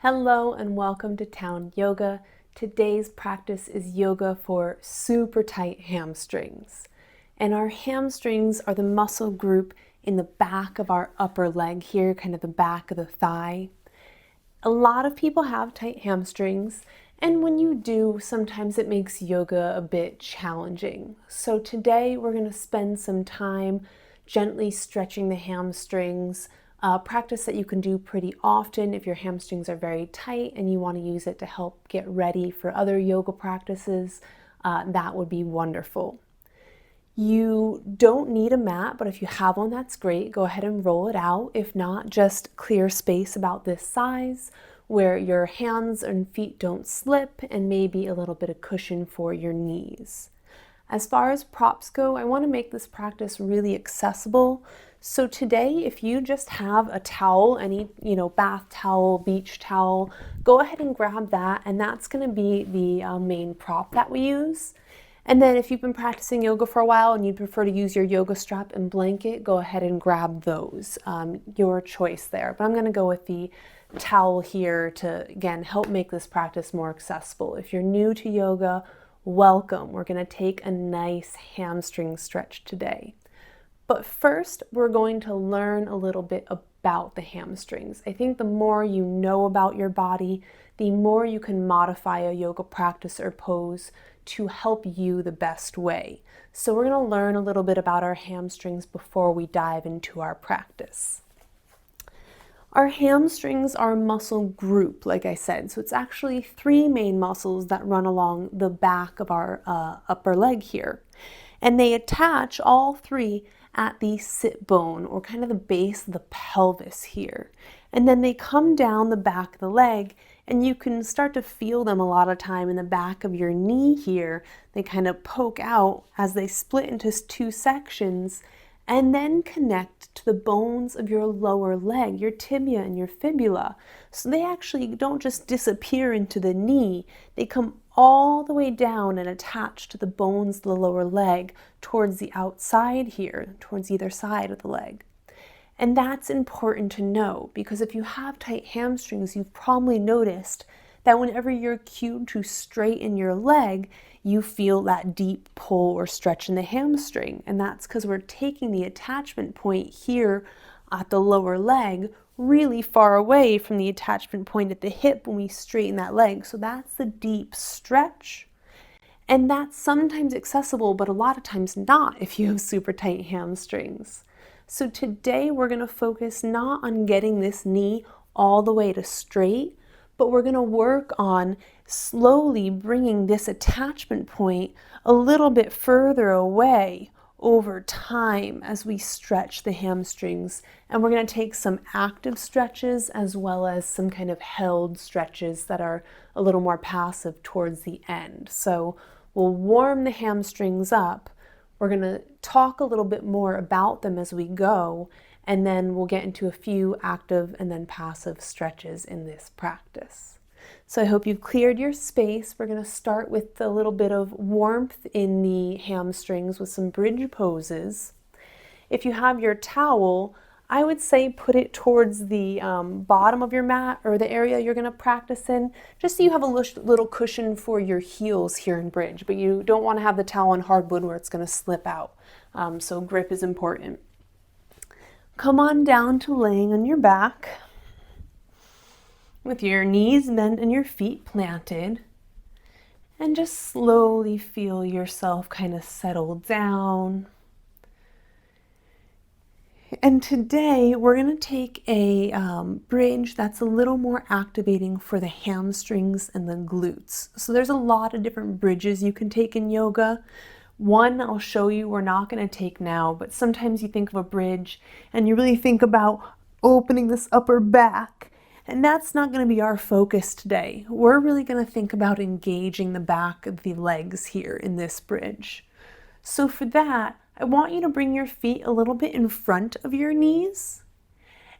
Hello and welcome to Town Yoga. Today's practice is yoga for super tight hamstrings. And our hamstrings are the muscle group in the back of our upper leg here, kind of the back of the thigh. A lot of people have tight hamstrings, and when you do, sometimes it makes yoga a bit challenging. So today we're going to spend some time gently stretching the hamstrings, practice that you can do pretty often if your hamstrings are very tight and you want to use it to help get ready for other yoga practices. That would be wonderful. You don't need a mat, but if you have one, that's great. Go ahead and roll it out. If not, just clear space about this size where your hands and feet don't slip, and maybe a little bit of cushion for your knees. As far as props go, I want to make this practice really accessible. So today, if you just have a towel, any bath towel, beach towel, go ahead and grab that, and that's going to be the main prop that we use. And then if you've been practicing yoga for a while and you'd prefer to use your yoga strap and blanket, go ahead and grab those. Your choice there. But I'm going to go with the towel here to, again, help make this practice more accessible. If you're new to yoga, welcome. We're going to take a nice hamstring stretch today. But first, we're going to learn a little bit about the hamstrings. I think the more you know about your body, the more you can modify a yoga practice or pose to help you the best way. So we're going to learn a little bit about our hamstrings before we dive into our practice. Our hamstrings are a muscle group, like I said. So it's actually three main muscles that run along the back of our upper leg here. And they attach all three at the sit bone, or kind of the base of the pelvis here. And then they come down the back of the leg, and you can start to feel them a lot of time in the back of your knee here. They kind of poke out as they split into two sections and then connect to the bones of your lower leg, your tibia and your fibula. So they actually don't just disappear into the knee, they come all the way down and attach to the bones of the lower leg towards the outside here, towards either side of the leg. And that's important to know, because if you have tight hamstrings, you've probably noticed that whenever you're cued to straighten your leg, you feel that deep pull or stretch in the hamstring. And that's because we're taking the attachment point here at the lower leg really far away from the attachment point at the hip when we straighten that leg. So that's the deep stretch. And that's sometimes accessible, but a lot of times not if you have super tight hamstrings. So today we're going to focus not on getting this knee all the way to straight, but we're going to work on slowly bringing this attachment point a little bit further away over time as we stretch the hamstrings. And we're going to take some active stretches as well as some kind of held stretches that are a little more passive towards the end. So we'll warm the hamstrings up. We're going to talk a little bit more about them as we go, and then we'll get into a few active and then passive stretches in this practice. So I hope you've cleared your space. We're going to start with a little bit of warmth in the hamstrings with some bridge poses. If you have your towel, I would say put it towards the bottom of your mat or the area you're going to practice in, just so you have a little cushion for your heels here in bridge, but you don't want to have the towel on hardwood where it's going to slip out. So grip is important. Come on down to laying on your back with your knees bent and your feet planted, and just slowly feel yourself kind of settle down. And today we're going to take a bridge that's a little more activating for the hamstrings and the glutes. So there's a lot of different bridges you can take in yoga. One I'll show you we're not going to take now, but sometimes you think of a bridge and you really think about opening this upper back, and that's not going to be our focus today. We're really going to think about engaging the back of the legs here in this bridge. So for that, I want you to bring your feet a little bit in front of your knees,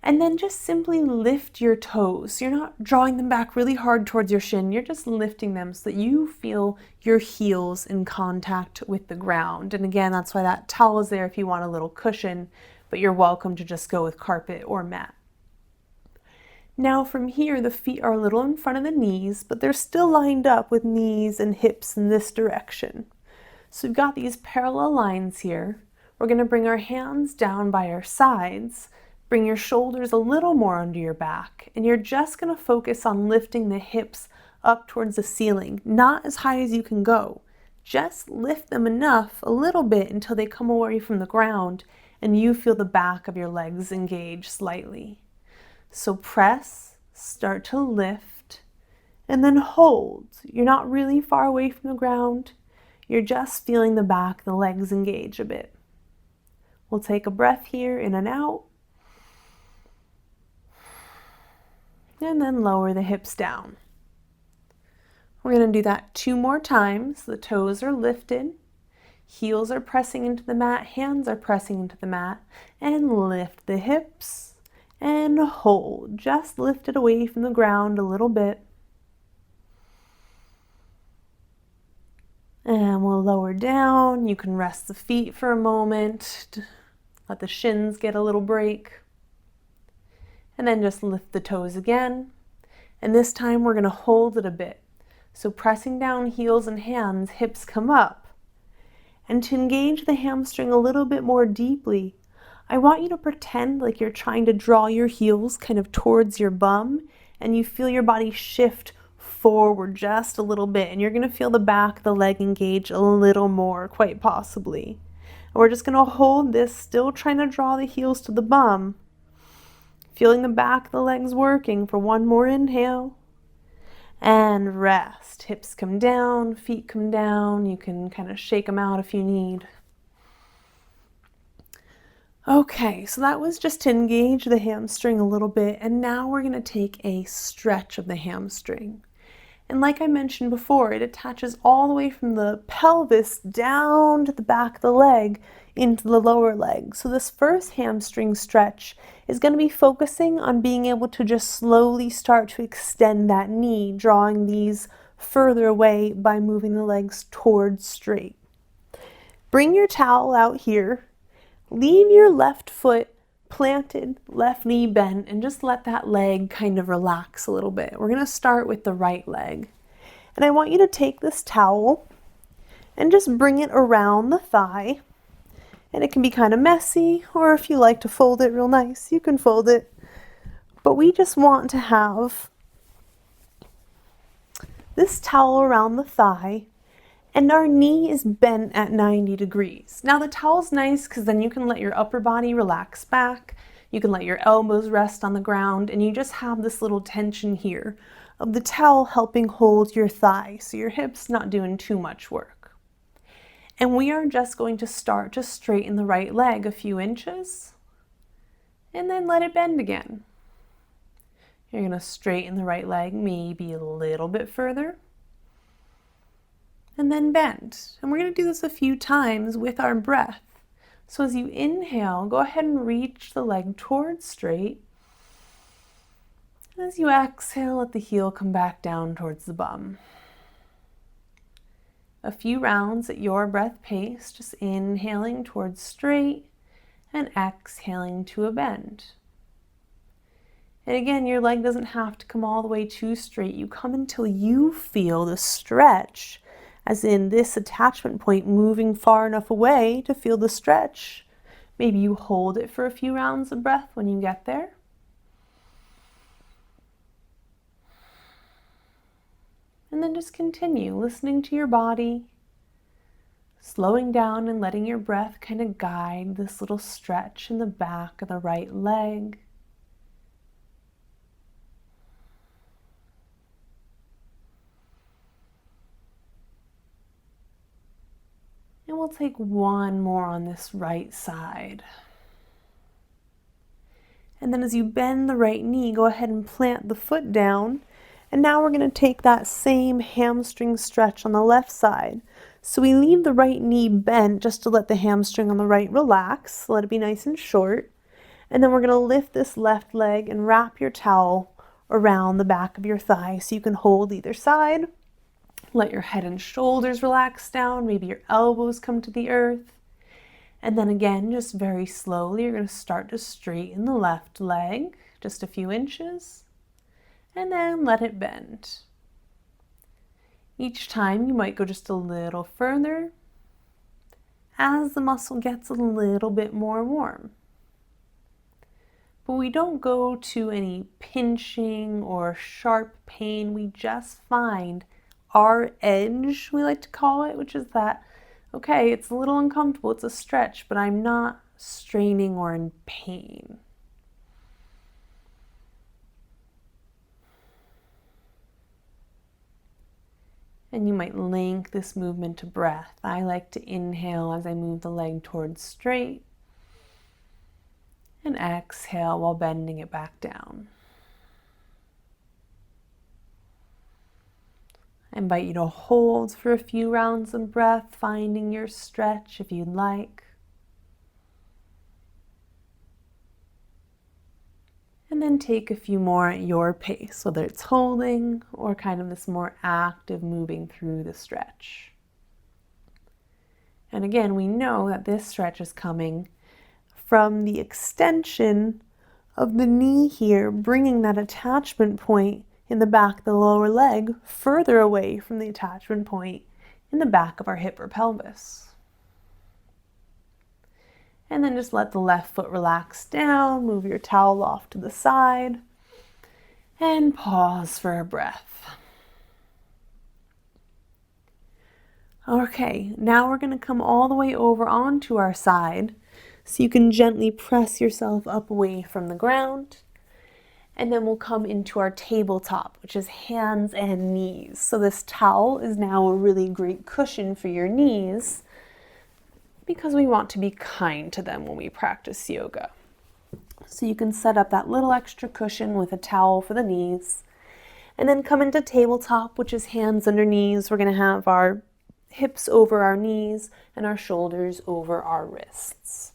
and then just simply lift your toes. You're not drawing them back really hard towards your shin. You're just lifting them so that you feel your heels in contact with the ground. And again, that's why that towel is there if you want a little cushion, but you're welcome to just go with carpet or mat. Now from here, the feet are a little in front of the knees, but they're still lined up with knees and hips in this direction. So we've got these parallel lines here. We're going to bring our hands down by our sides, bring your shoulders a little more under your back, and you're just going to focus on lifting the hips up towards the ceiling, not as high as you can go. Just lift them enough, a little bit, until they come away from the ground and you feel the back of your legs engage slightly. So press, start to lift, and then hold. You're not really far away from the ground. You're just feeling the back, the legs engage a bit. We'll take a breath here, in and out. And then lower the hips down. We're going to do that 2 more times. The toes are lifted, heels are pressing into the mat, hands are pressing into the mat, and lift the hips and hold. Just lift it away from the ground a little bit. And we'll lower down. You can rest the feet for a moment. Let the shins get a little break. And then just lift the toes again. And this time we're going to hold it a bit. So pressing down, heels and hands, hips come up. And to engage the hamstring a little bit more deeply, I want you to pretend like you're trying to draw your heels kind of towards your bum, and you feel your body shift forward just a little bit, and you're going to feel the back of the leg engage a little more, quite possibly. And we're just going to hold this, still trying to draw the heels to the bum, feeling the back of the legs working for 1 more inhale. And rest. Hips come down, feet come down. You can kind of shake them out if you need. Okay, so that was just to engage the hamstring a little bit, and now we're going to take a stretch of the hamstring. And like I mentioned before, it attaches all the way from the pelvis down to the back of the leg into the lower leg. So this first hamstring stretch is going to be focusing on being able to just slowly start to extend that knee, drawing these further away by moving the legs towards straight. Bring your towel out here. Leave your left foot planted, left knee bent, and just let that leg kind of relax a little bit. We're going to start with the right leg. And I want you to take this towel and just bring it around the thigh. And it can be kind of messy, or if you like to fold it real nice, you can fold it. But we just want to have this towel around the thigh, and our knee is bent at 90 degrees. Now the towel's nice because then you can let your upper body relax back, you can let your elbows rest on the ground, and you just have this little tension here of the towel helping hold your thigh, so your hips not doing too much work. And we are just going to start to straighten the right leg a few inches, and then let it bend again. You're going to straighten the right leg maybe a little bit further, and then bend. And we're going to do this a few times with our breath. So as you inhale, go ahead and reach the leg towards straight. And as you exhale, let the heel come back down towards the bum. A few rounds at your breath pace, just inhaling towards straight and exhaling to a bend. And again, your leg doesn't have to come all the way too straight. You come until you feel the stretch, as in this attachment point moving far enough away to feel the stretch. Maybe you hold it for a few rounds of breath when you get there. And then just continue listening to your body, slowing down and letting your breath kind of guide this little stretch in the back of the right leg. And we'll take 1 more on this right side. And then as you bend the right knee, go ahead and plant the foot down. And now we're going to take that same hamstring stretch on the left side. So we leave the right knee bent just to let the hamstring on the right relax, let it be nice and short. And then we're going to lift this left leg and wrap your towel around the back of your thigh so you can hold either side. Let your head and shoulders relax down, maybe your elbows come to the earth. And then again, just very slowly, you're going to start to straighten the left leg, just a few inches. and then let it bend. Each time you might go just a little further as the muscle gets a little bit more warm. But we don't go to any pinching or sharp pain. We just find our edge, we like to call it, which is that, okay, it's a little uncomfortable, it's a stretch, but I'm not straining or in pain. And you might link this movement to breath. I like to inhale as I move the leg towards straight and exhale while bending it back down. I invite you to hold for a few rounds of breath, finding your stretch if you'd like. And then take a few more at your pace, whether it's holding or kind of this more active moving through the stretch. And again, we know that this stretch is coming from the extension of the knee here, bringing that attachment point in the back of the lower leg further away from the attachment point in the back of our hip or pelvis. And then just let the left foot relax down, move your towel off to the side, and pause for a breath. Okay, now we're going to come all the way over onto our side, so you can gently press yourself up away from the ground. And then we'll come into our tabletop, which is hands and knees. So this towel is now a really great cushion for your knees, because we want to be kind to them when we practice yoga. So you can set up that little extra cushion with a towel for the knees, and then come into tabletop, which is hands under knees. We're going to have our hips over our knees and our shoulders over our wrists.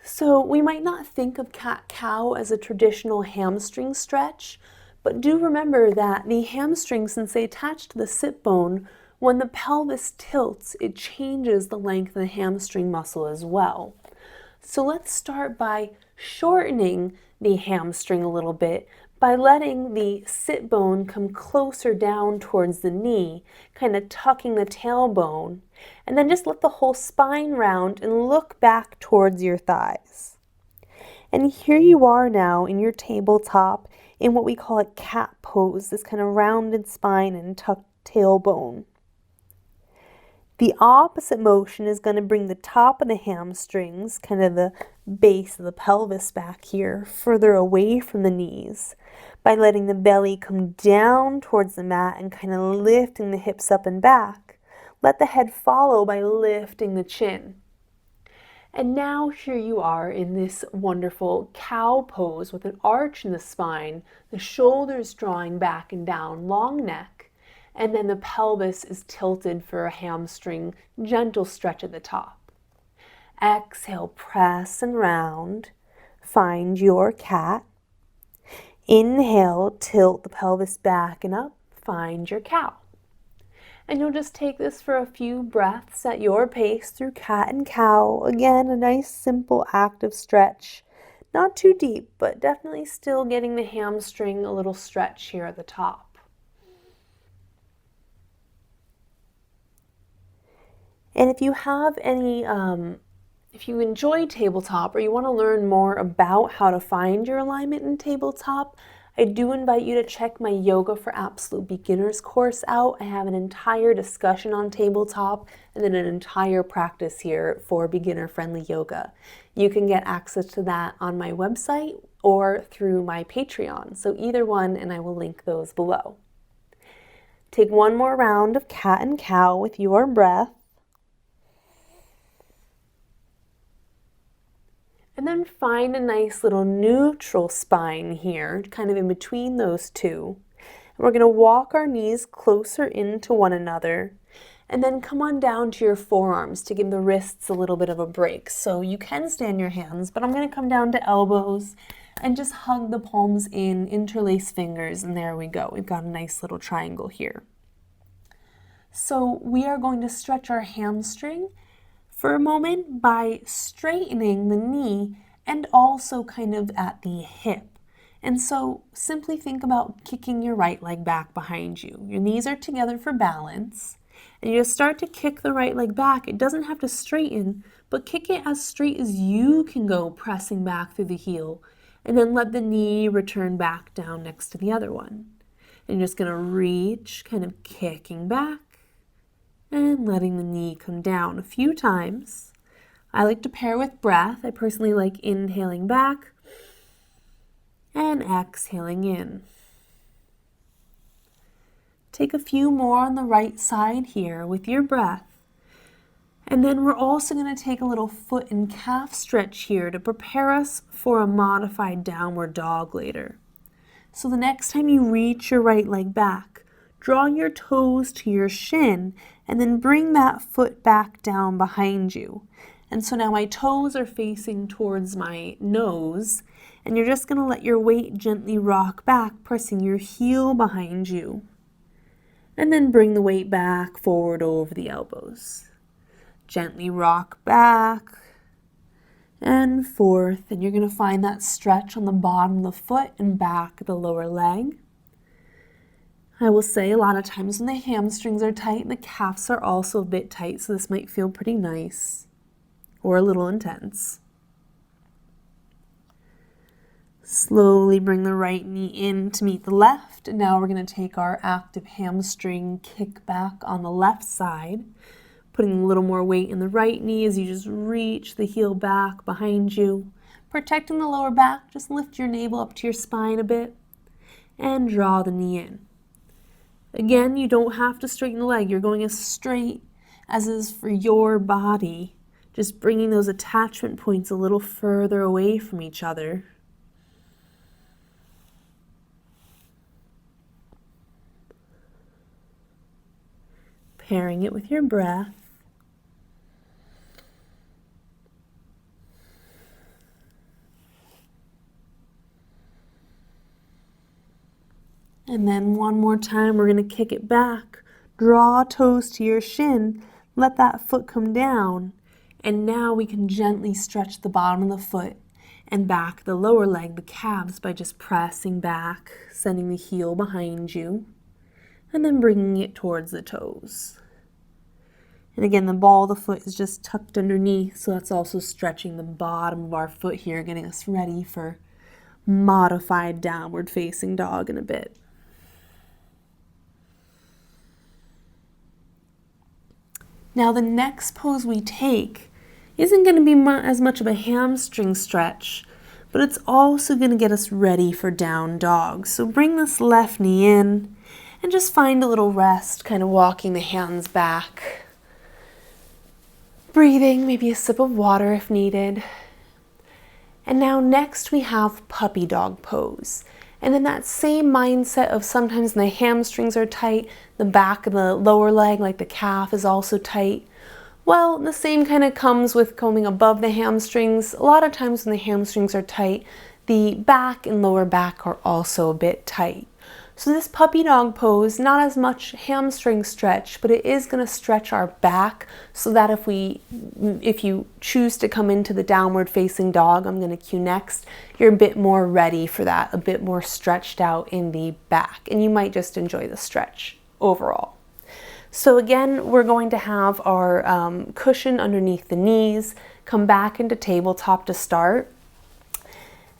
So we might not think of cat-cow as a traditional hamstring stretch, but do remember that the hamstrings, since they attach to the sit bone, when the pelvis tilts, it changes the length of the hamstring muscle as well. So let's start by shortening the hamstring a little bit by letting the sit bone come closer down towards the knee, kind of tucking the tailbone, and then just let the whole spine round and look back towards your thighs. And here you are now in your tabletop in what we call a cat pose, this kind of rounded spine and tucked tailbone. The opposite motion is going to bring the top of the hamstrings, kind of the base of the pelvis back here, further away from the knees by letting the belly come down towards the mat and kind of lifting the hips up and back. Let the head follow by lifting the chin. And now here you are in this wonderful cow pose with an arch in the spine, the shoulders drawing back and down, long neck, and then the pelvis is tilted for a hamstring, gentle stretch at the top. Exhale, press and round. Find your cat. Inhale, tilt the pelvis back and up. Find your cow. And you'll just take this for a few breaths at your pace through cat and cow. Again, a nice, simple, active stretch. Not too deep, but definitely still getting the hamstring a little stretch here at the top. And if you have any, if you enjoy tabletop or you want to learn more about how to find your alignment in tabletop, I do invite you to check my Yoga for Absolute Beginners course out. I have an entire discussion on tabletop and then an entire practice here for beginner-friendly yoga. You can get access to that on my website or through my Patreon. So either one, and I will link those below. Take one more round of cat and cow with your breath. And then find a nice little neutral spine here, kind of in between those two. And we're going to walk our knees closer into one another and then come on down to your forearms to give the wrists a little bit of a break. So you can stand your hands, but I'm going to come down to elbows and just hug the palms in, interlace fingers, and there we go. We've got a nice little triangle here. So we are going to stretch our hamstring for a moment by straightening the knee and also kind of at the hip. And so simply think about kicking your right leg back behind you. Your knees are together for balance. And you just start to kick the right leg back. It doesn't have to straighten, but kick it as straight as you can go, pressing back through the heel. And then let the knee return back down next to the other one. And you're just going to reach, kind of kicking back and letting the knee come down a few times. I like to pair with breath. I personally like inhaling back and exhaling in. Take a few more on the right side here with your breath. And then we're also going to take a little foot and calf stretch here to prepare us for a modified downward dog later. So the next time you reach your right leg back, draw your toes to your shin and then bring that foot back down behind you. And so now my toes are facing towards my nose, and you're just going to let your weight gently rock back, pressing your heel behind you. And then bring the weight back forward over the elbows. Gently rock back and forth, and you're going to find that stretch on the bottom of the foot and back of the lower leg. I will say a lot of times when the hamstrings are tight, the calves are also a bit tight, so this might feel pretty nice or a little intense. Slowly bring the right knee in to meet the left. And now we're going to take our active hamstring kick back on the left side, putting a little more weight in the right knee as you just reach the heel back behind you. Protecting the lower back, just lift your navel up to your spine a bit and draw the knee in. Again, you don't have to straighten the leg. You're going as straight as is for your body, just bringing those attachment points a little further away from each other. Pairing it with your breath. And then one more time, we're going to kick it back. Draw toes to your shin. Let that foot come down. And now we can gently stretch the bottom of the foot and back the lower leg, the calves, by just pressing back, sending the heel behind you, and then bringing it towards the toes. And again, the ball of the foot is just tucked underneath, so that's also stretching the bottom of our foot here, getting us ready for modified downward facing dog in a bit. Now the next pose we take isn't going to be as much of a hamstring stretch, but it's also going to get us ready for down dog. So bring this left knee in and just find a little rest, kind of walking the hands back. Breathing, maybe a sip of water if needed. And now next we have puppy dog pose. And in that same mindset of sometimes when the hamstrings are tight, the back of the lower leg, like the calf, is also tight. Well, the same kind of comes with going above the hamstrings. A lot of times when the hamstrings are tight, the back and lower back are also a bit tight. So this puppy dog pose, not as much hamstring stretch, but it is going to stretch our back so that if you choose to come into the downward facing dog, I'm going to cue next, you're a bit more ready for that, a bit more stretched out in the back, and you might just enjoy the stretch overall. So again, we're going to have our cushion underneath the knees, come back into tabletop to start.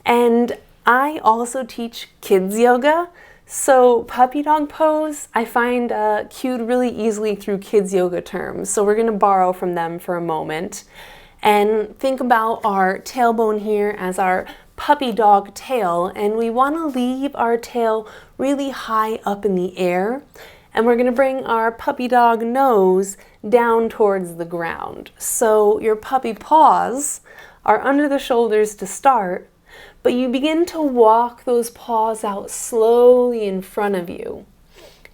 And I also teach kids yoga. So puppy dog pose, I find cued really easily through kids yoga terms. So we're going to borrow from them for a moment and think about our tailbone here as our puppy dog tail. And we want to leave our tail really high up in the air. And we're going to bring our puppy dog nose down towards the ground. So your puppy paws are under the shoulders to start, but you begin to walk those paws out slowly in front of you.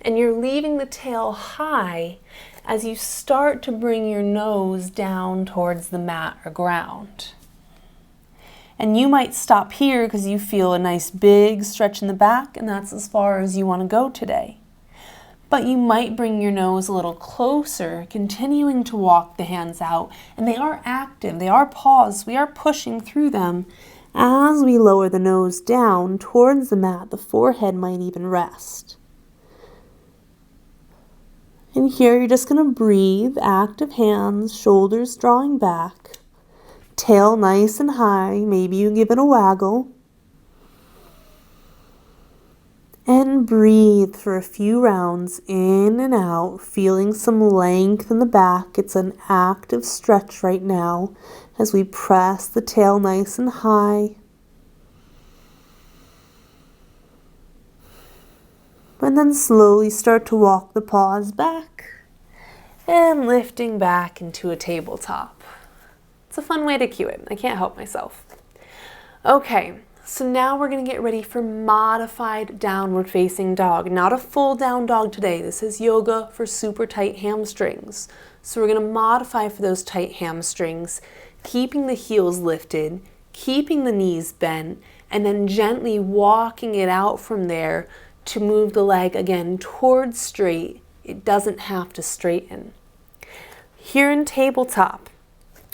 And you're leaving the tail high as you start to bring your nose down towards the mat or ground. And you might stop here because you feel a nice big stretch in the back, and that's as far as you want to go today. But you might bring your nose a little closer, continuing to walk the hands out. And they are active, they are paws, we are pushing through them As we lower the nose down towards the mat, the forehead might even rest. And here you're just going to breathe, active hands, shoulders drawing back, tail nice and high, maybe you give it a waggle. And breathe for a few rounds in and out, feeling some length in the back. It's an active stretch right now as we press the tail nice and high. And then slowly start to walk the paws back and lifting back into a tabletop. It's a fun way to cue it. I can't help myself. Okay, so now we're going to get ready for modified downward facing dog. Not a full down dog today. This is yoga for super tight hamstrings. So we're going to modify for those tight hamstrings, keeping the heels lifted, keeping the knees bent, and then gently walking it out from there to move the leg again towards straight. It doesn't have to straighten. Here in tabletop,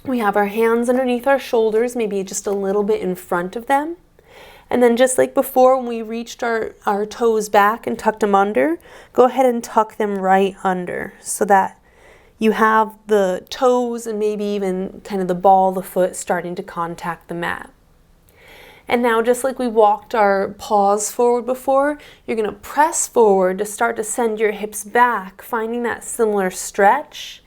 we have our hands underneath our shoulders, maybe just a little bit in front of them. And then just like before, when we reached our toes back and tucked them under, go ahead and tuck them right under so that you have the toes and maybe even kind of the ball of the foot starting to contact the mat. And now, just like we walked our paws forward before, you're going to press forward to start to send your hips back, finding that similar stretch.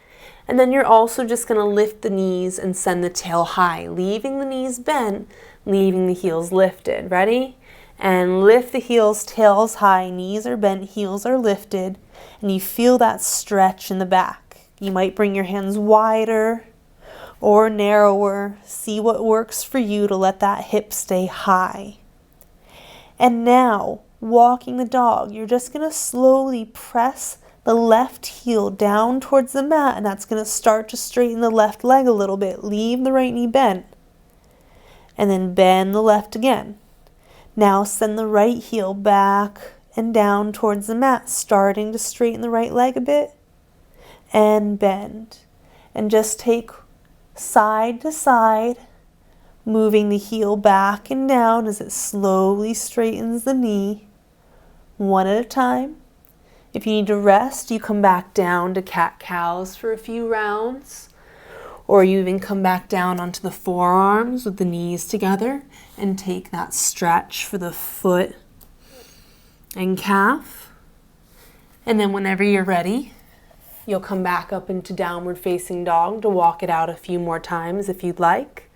And then you're also just going to lift the knees and send the tail high, leaving the knees bent, leaving the heels lifted. Ready? And lift the heels, tails high, knees are bent, heels are lifted, and you feel that stretch in the back. You might bring your hands wider or narrower. See what works for you to let that hip stay high. And now, walking the dog, you're just going to slowly press the left heel down towards the mat, and that's going to start to straighten the left leg a little bit. Leave the right knee bent. And then bend the left again. Now send the right heel back and down towards the mat, starting to straighten the right leg a bit. And bend. And just take side to side, moving the heel back and down as it slowly straightens the knee, one at a time. If you need to rest, you come back down to cat-cows for a few rounds, or you even come back down onto the forearms with the knees together and take that stretch for the foot and calf. And then whenever you're ready, you'll come back up into downward facing dog to walk it out a few more times if you'd like.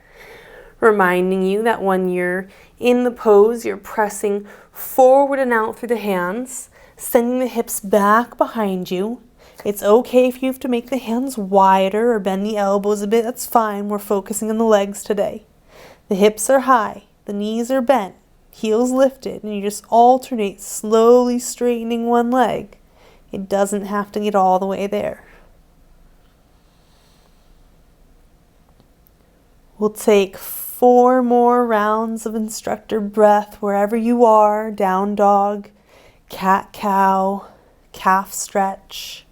Reminding you that when you're in the pose, you're pressing forward and out through the hands, sending the hips back behind you. It's okay if you have to make the hands wider or bend the elbows a bit, that's fine. We're focusing on the legs today. The hips are high, the knees are bent, heels lifted, and you just alternate slowly straightening one leg. It doesn't have to get all the way there. We'll take 4 more rounds of instructor breath wherever you are. Down dog, cat-cow, calf stretch.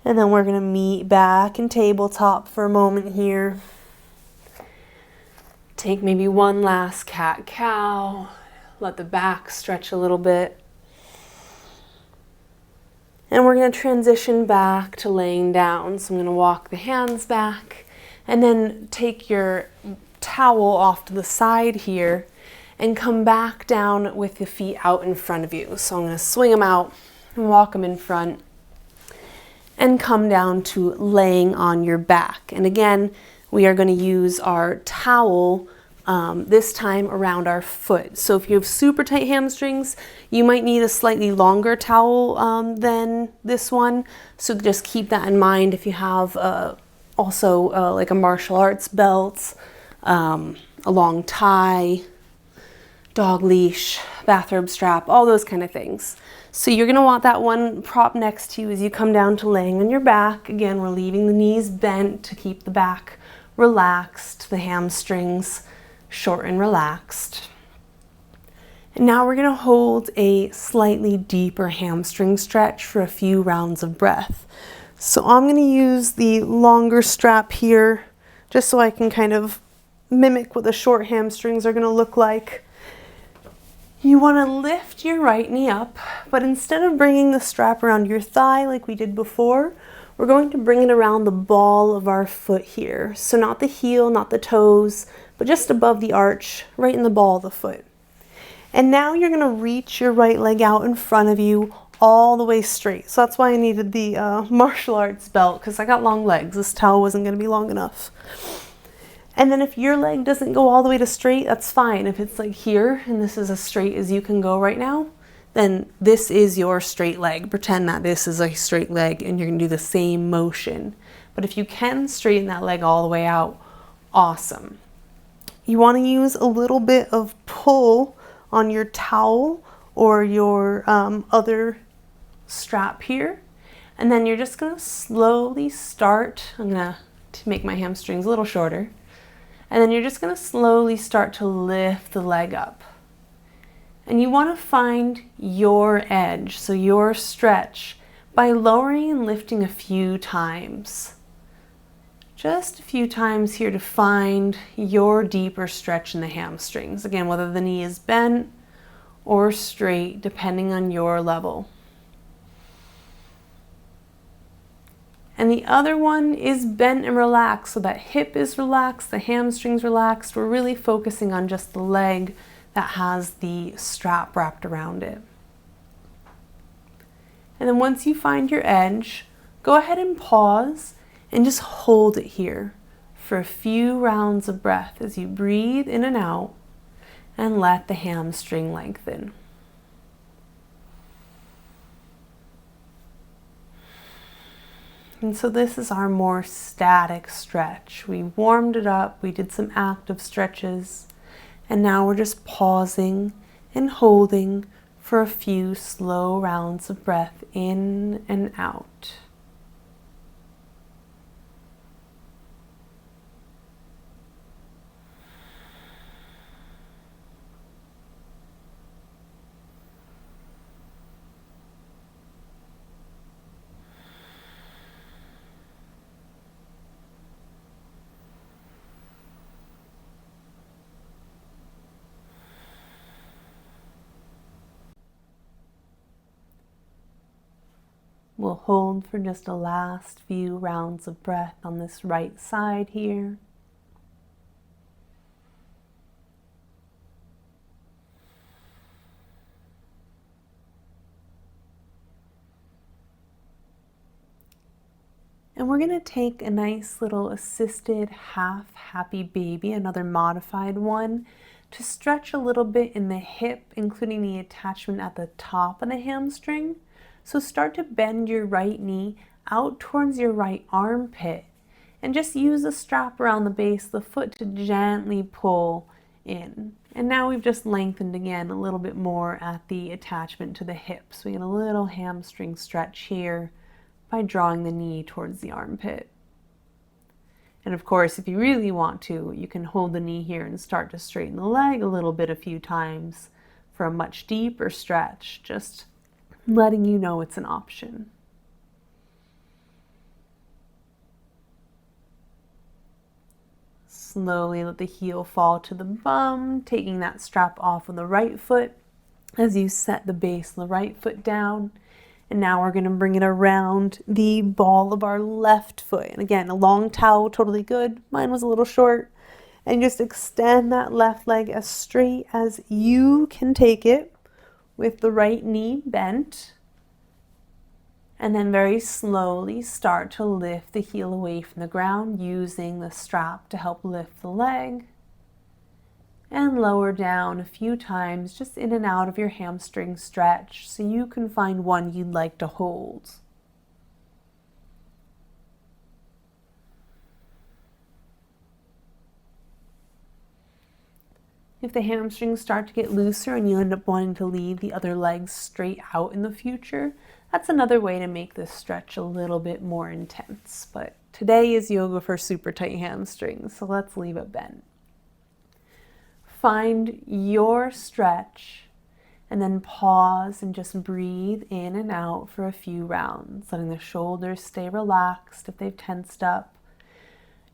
And then we're going to meet back in tabletop for a moment here. Take maybe one last cat-cow. Let the back stretch a little bit. And we're going to transition back to laying down. So I'm going to walk the hands back and then take your towel off to the side here and come back down with the feet out in front of you. So I'm going to swing them out and walk them in front and come down to laying on your back. And again, we are going to use our towel this time around our foot. So if you have super tight hamstrings, you might need a slightly longer towel than this one. So just keep that in mind. If you have also like a martial arts belt, a long tie, dog leash, bathrobe strap, all those kind of things. So you're going to want that one prop next to you as you come down to laying on your back. Again, we're leaving the knees bent to keep the back relaxed, the hamstrings short and relaxed. And now we're going to hold a slightly deeper hamstring stretch for a few rounds of breath. So I'm going to use the longer strap here just so I can kind of mimic what the short hamstrings are going to look like. You want to lift your right knee up, but instead of bringing the strap around your thigh like we did before, we're going to bring it around the ball of our foot here. So not the heel, not the toes, but just above the arch, right in the ball of the foot. And now you're going to reach your right leg out in front of you all the way straight. So that's why I needed the martial arts belt, because I got long legs. This towel wasn't going to be long enough. And then if your leg doesn't go all the way to straight, that's fine. If it's like here and this is as straight as you can go right now, then this is your straight leg. Pretend that this is a straight leg and you're gonna do the same motion. But if you can straighten that leg all the way out, awesome. You wanna use a little bit of pull on your towel or your other strap here. And then you're just gonna slowly start, I'm gonna make my hamstrings a little shorter. And then you're just going to slowly start to lift the leg up. And you want to find your edge, so your stretch, by lowering and lifting a few times. Just a few times here to find your deeper stretch in the hamstrings. Again, whether the knee is bent or straight, depending on your level. And the other one is bent and relaxed, so that hip is relaxed, the hamstring's relaxed. We're really focusing on just the leg that has the strap wrapped around it. And then once you find your edge, go ahead and pause and just hold it here for a few rounds of breath as you breathe in and out and let the hamstring lengthen. And so this is our more static stretch. We warmed it up, we did some active stretches, and now we're just pausing and holding for a few slow rounds of breath in and out. We'll hold for just a last few rounds of breath on this right side here. And we're going to take a nice little assisted half happy baby, another modified one, to stretch a little bit in the hip, including the attachment at the top of the hamstring. So start to bend your right knee out towards your right armpit and just use the strap around the base of the foot to gently pull in. And now we've just lengthened again a little bit more at the attachment to the hip. So we get a little hamstring stretch here by drawing the knee towards the armpit. And of course, if you really want to, you can hold the knee here and start to straighten the leg a little bit a few times for a much deeper stretch, just letting you know it's an option. Slowly let the heel fall to the bum, taking that strap off of the right foot as you set the base of the right foot down. And now we're going to bring it around the ball of our left foot. And again, a long towel, totally good. Mine was a little short. And just extend that left leg as straight as you can take it with the right knee bent. And then very slowly start to lift the heel away from the ground using the strap to help lift the leg. And lower down a few times, just in and out of your hamstring stretch, so you can find one you'd like to hold. If the hamstrings start to get looser and you end up wanting to leave the other legs straight out in the future, that's another way to make this stretch a little bit more intense. But today is yoga for super tight hamstrings, so let's leave it bent. Find your stretch And then pause and just breathe in and out for a few rounds, letting the shoulders stay relaxed if they've tensed up.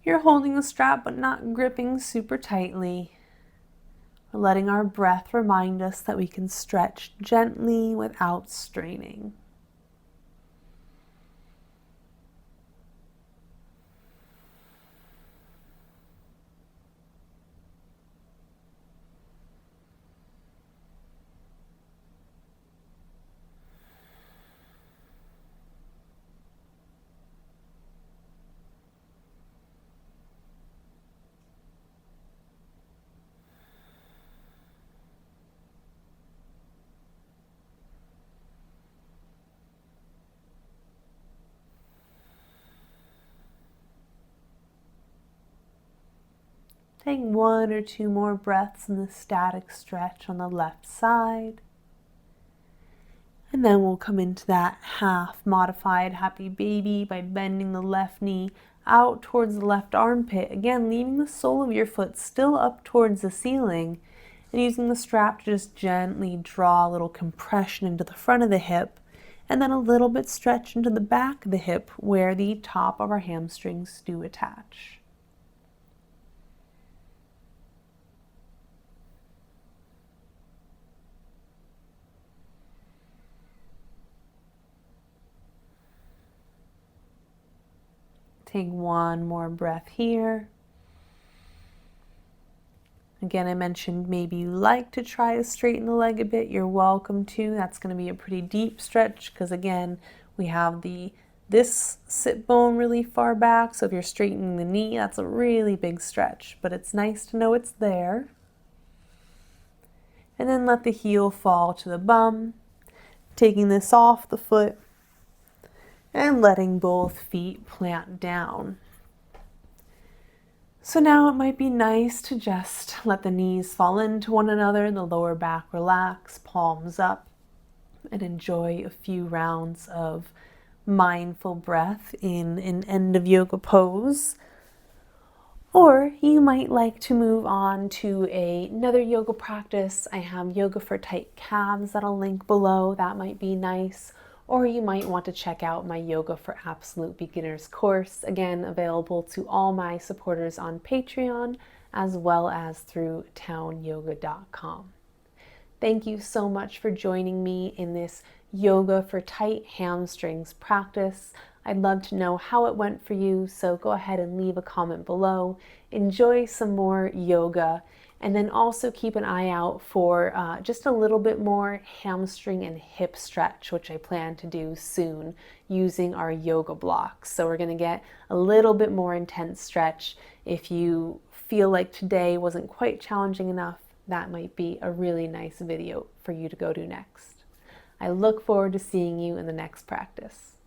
You're holding the strap but not gripping super tightly. We're letting our breath remind us that we can stretch gently without straining. Take 1 or 2 more breaths in the static stretch on the left side. And then we'll come into that half modified happy baby by bending the left knee out towards the left armpit. Again, leaving the sole of your foot still up towards the ceiling and using the strap to just gently draw a little compression into the front of the hip and then a little bit stretch into the back of the hip where the top of our hamstrings do attach. Take 1 more breath here. Again, I mentioned maybe you like to try to straighten the leg a bit. You're welcome to. That's going to be a pretty deep stretch because again, we have this sit bone really far back. So if you're straightening the knee, that's a really big stretch, but it's nice to know it's there. And then let the heel fall to the bum, taking this off the foot and letting both feet plant down. So now it might be nice to just let the knees fall into one another, the lower back relax, palms up, and enjoy a few rounds of mindful breath in an end of yoga pose. Or you might like to move on to another yoga practice. I have yoga for tight calves that I'll link below. That might be nice. Or you might want to check out my Yoga for Absolute Beginners course, again available to all my supporters on Patreon as well as through townyoga.com. Thank you so much for joining me in this Yoga for Tight Hamstrings practice. I'd love to know how it went for you, so go ahead and leave a comment below. Enjoy some more yoga. And then also keep an eye out for just a little bit more hamstring and hip stretch, which I plan to do soon using our yoga blocks. So we're going to get a little bit more intense stretch. If you feel like today wasn't quite challenging enough, that might be a really nice video for you to go to next. I look forward to seeing you in the next practice.